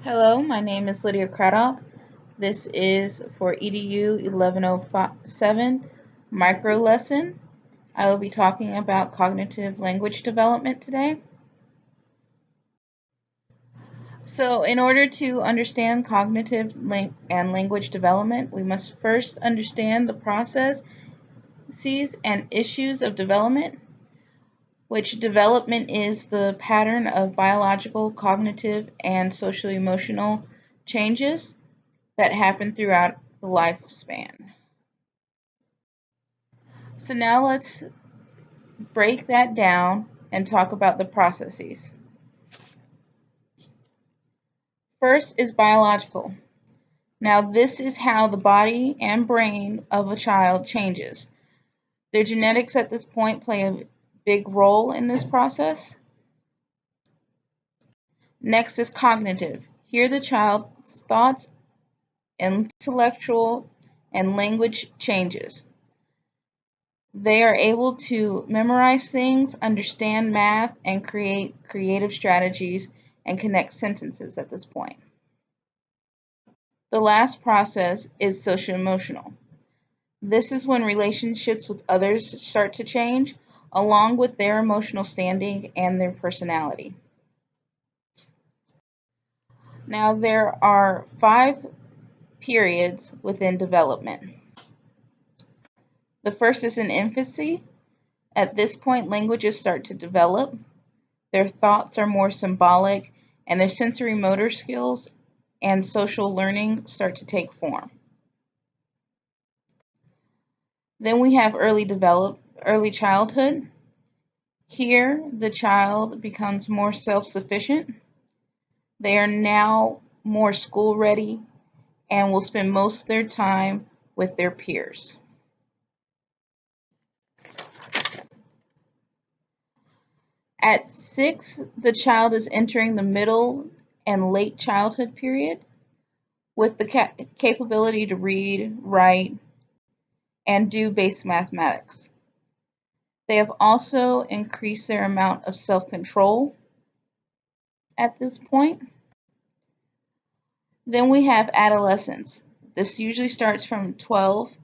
Hello, my name is Lydia Craddock. This is for EDU 1107 micro lesson. I will be talking about cognitive language development today. So, in order to understand cognitive and language development, we must first understand the processes and issues of development, which development is the pattern of biological, cognitive, and social emotional changes that happen throughout the lifespan. So now let's break that down and talk about the processes. First is biological. Now this is how the body and brain of a child changes. Their genetics at this point play a big role in this process. Next is cognitive. Here the child's thoughts, intellectual, and language changes. They are able to memorize things, understand math, and create creative strategies and connect sentences at this point. The last process is socio-emotional. This is when relationships with others start to change, along with their emotional standing and their personality. Now, there are 5 periods within development. The first is in infancy. At this point, languages start to develop. Their thoughts are more symbolic, and their sensory motor skills and social learning start to take form. Then we have early childhood. Here, the child becomes more self-sufficient. They are now more school ready and will spend most of their time with their peers. At 6, the child is entering the middle and late childhood period with the capability to read, write, and do basic mathematics. They have also increased their amount of self-control at this point. Then we have adolescence. This usually starts from 12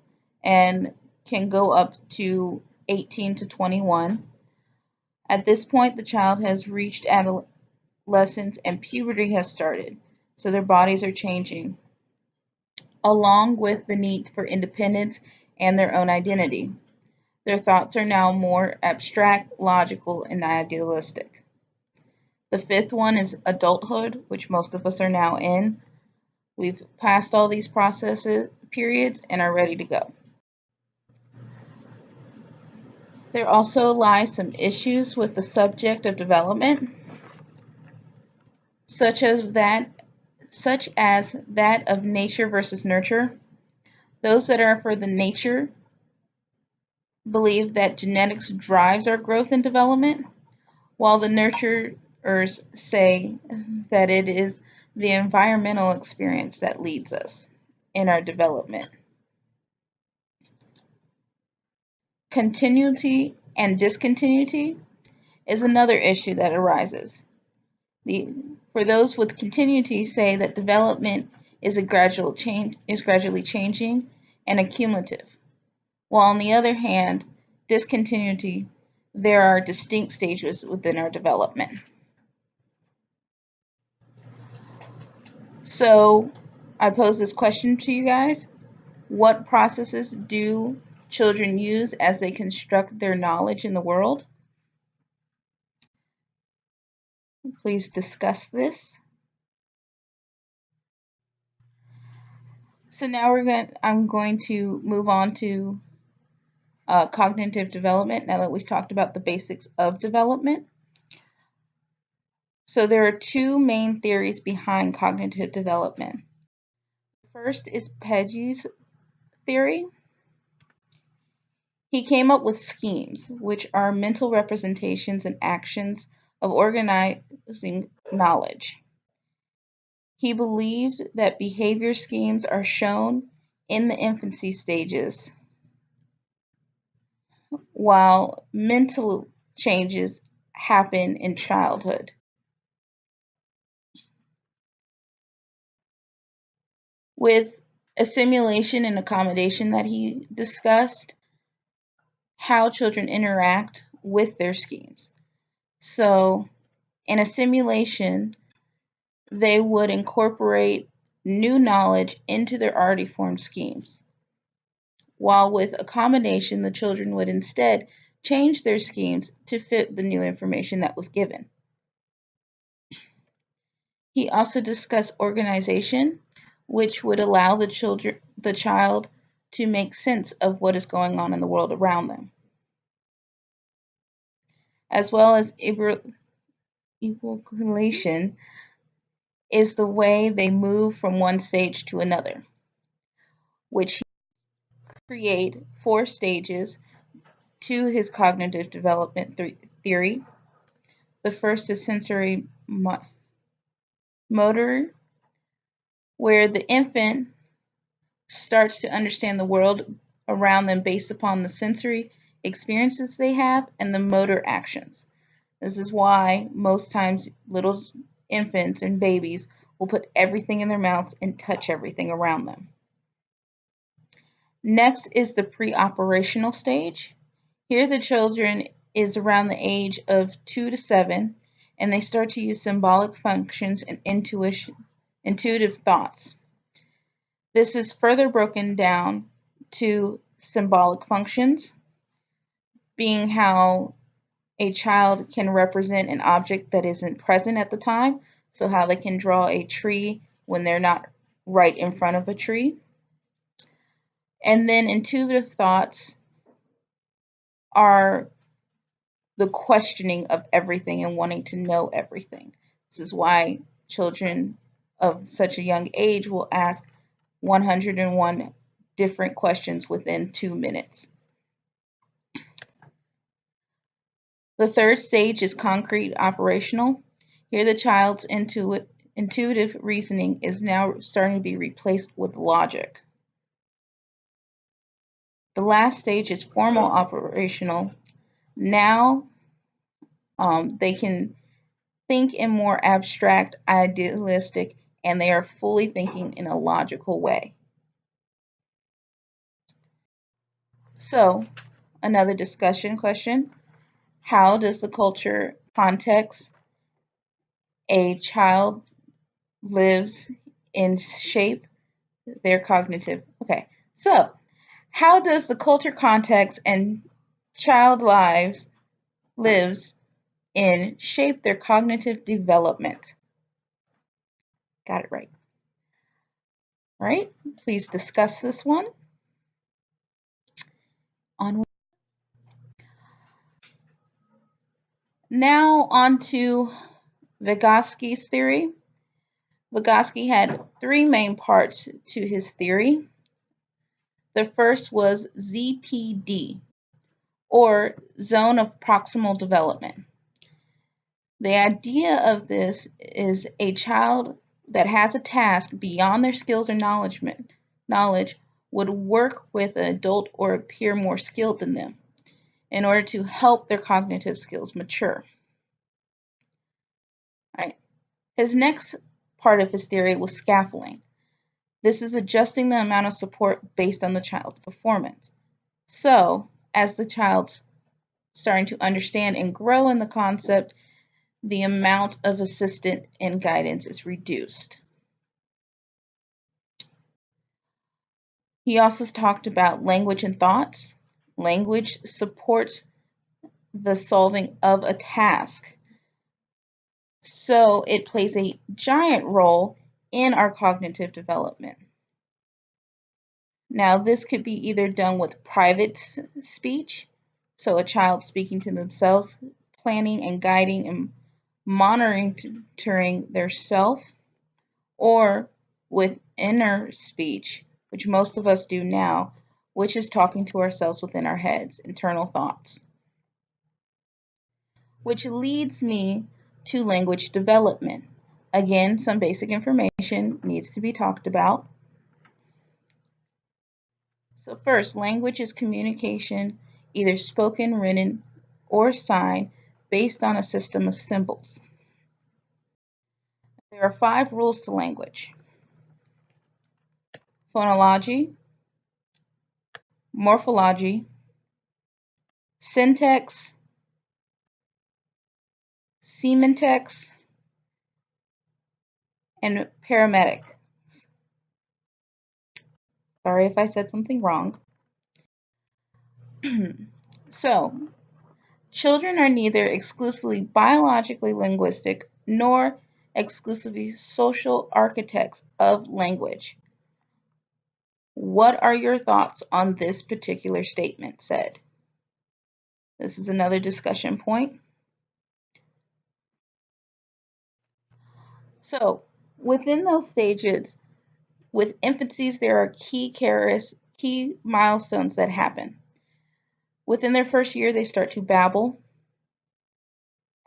and can go up to 18 to 21. At this point, the child has reached adolescence and puberty has started, so their bodies are changing, along with the need for independence and their own identity. Their thoughts are now more abstract, logical, and idealistic. The 5th one is adulthood, which most of us are now in. We've passed all these processes periods and are ready to go. There also lie some issues with the subject of development, such as that of nature versus nurture. Those that are for the nature believe that genetics drives our growth and development, while the nurturers say that it is the environmental experience that leads us in our development. Continuity and discontinuity is another issue that arises. For those with continuity say that development is gradually changing and accumulative, while on the other hand, discontinuity, there are distinct stages within our development. So I pose this question to you guys. What processes do children use as they construct their knowledge in the world? Please discuss this. So now I'm going to move on to cognitive development now that we've talked about the basics of development. So there are 2 main theories behind cognitive development. First is Piaget's theory. He came up with schemes, which are mental representations and actions of organizing knowledge. He believed that behavior schemes are shown in the infancy stages, while mental changes happen in childhood. With assimilation and accommodation that he discussed, how children interact with their schemes. So, in assimilation, they would incorporate new knowledge into their already formed schemes. While with accommodation, the children would instead change their schemes to fit the new information that was given. He also discussed organization, which would allow the child to make sense of what is going on in the world around them, as well as evolution is the way they move from one stage to another, which he create 4 stages to his cognitive development theory. The first is sensory motor, where the infant starts to understand the world around them based upon the sensory experiences they have and the motor actions. This is why most times little infants and babies will put everything in their mouths and touch everything around them. Next is the pre-operational stage. Here the children is around the age of 2 to 7 and they start to use symbolic functions and intuitive thoughts. This is further broken down to symbolic functions, being how a child can represent an object that isn't present at the time, so how they can draw a tree when they're not right in front of a tree. And then intuitive thoughts are the questioning of everything and wanting to know everything. This is why children of such a young age will ask 101 different questions within 2 minutes. The third stage is concrete operational. Here the child's intuitive reasoning is now starting to be replaced with logic. The last stage is formal operational. Now they can think in more abstract, idealistic, and they are fully thinking in a logical way. So, another discussion question. How does the culture context a child lives in shape their cognitive? Okay, so how does the culture context and child lives in shape their cognitive development? Got it right. All right, please discuss this one. On now on to Vygotsky's theory. Vygotsky had 3 main parts to his theory. The first was ZPD, or Zone of Proximal Development. The idea of this is a child that has a task beyond their skills or knowledge would work with an adult or a peer more skilled than them in order to help their cognitive skills mature. All right. His next part of his theory was scaffolding. This is adjusting the amount of support based on the child's performance. So, as the child's starting to understand and grow in the concept, the amount of assistance and guidance is reduced. He also talked about language and thoughts. Language supports the solving of a task. So it plays a giant role in our cognitive development. Now, this could be either done with private speech, so a child speaking to themselves, planning and guiding and monitoring their self, or with inner speech, which most of us do now, which is talking to ourselves within our heads, internal thoughts. Which leads me to language development. Again, some basic information needs to be talked about. So first, language is communication, either spoken, written, or sign, based on a system of symbols. There are 5 rules to language. phonology, morphology, syntax, semantics, and paramedic. Sorry if I said something wrong. So, children are neither exclusively biologically linguistic nor exclusively social architects of language. What are your thoughts on this particular statement said? This is another discussion point. So, within those stages, with infancies, there are key milestones that happen. Within their first year, they start to babble.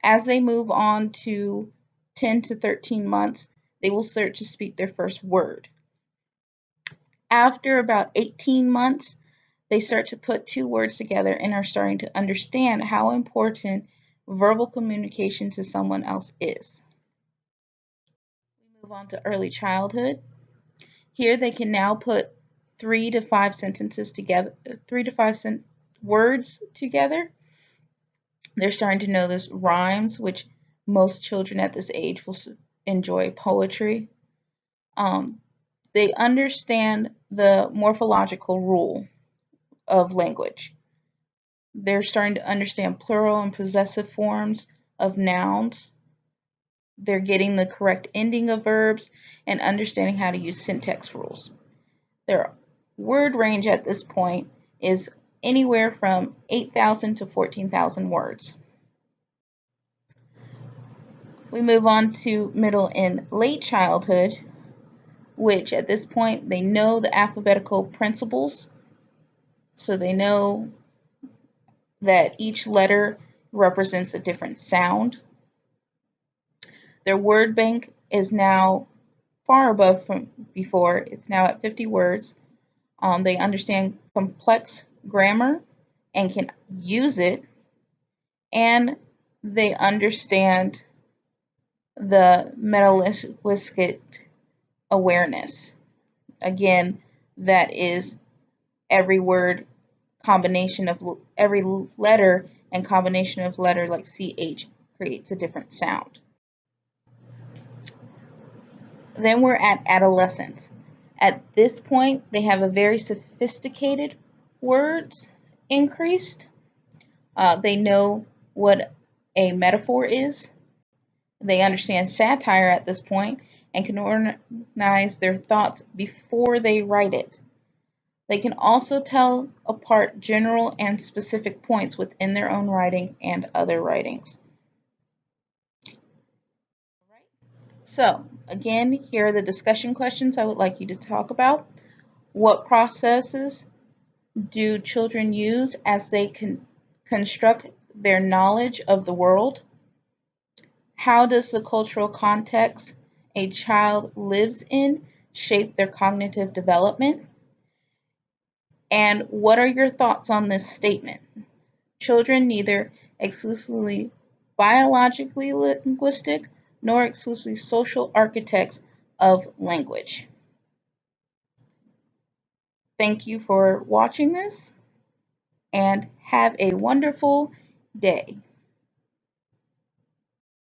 As they move on to 10 to 13 months, they will start to speak their first word. After about 18 months, they start to put two words together and are starting to understand how important verbal communication to someone else is. We move on to early childhood. Here they can now put 3 to 5 sentences together, 3 to 5 words together. They're starting to know those rhymes, which most children at this age will enjoy poetry. They understand the morphological rule of language. They're starting to understand plural and possessive forms of nouns. They're getting the correct ending of verbs and understanding how to use syntax rules. Their word range at this point is anywhere from 8,000 to 14,000 words. We move on to middle and late childhood, which at this point they know the alphabetical principles. So they know that each letter represents a different sound. Their word bank is now far above from before. It's now at 50 words. They understand complex grammar and can use it, and they understand the metalinguistic awareness. Again, that is every word combination of every letter and combination of letter like CH creates a different sound. Then we're at adolescence. At this point, they have a very sophisticated words increased. They know what a metaphor is. They understand satire at this point and can organize their thoughts before they write it. They can also tell apart general and specific points within their own writing and other writings. So, again, here are the discussion questions I would like you to talk about. What processes do children use as they construct their knowledge of the world? How does the cultural context a child lives in shape their cognitive development? And what are your thoughts on this statement? Children neither exclusively biologically linguistic nor exclusively social architects of language. Thank you for watching this and have a wonderful day.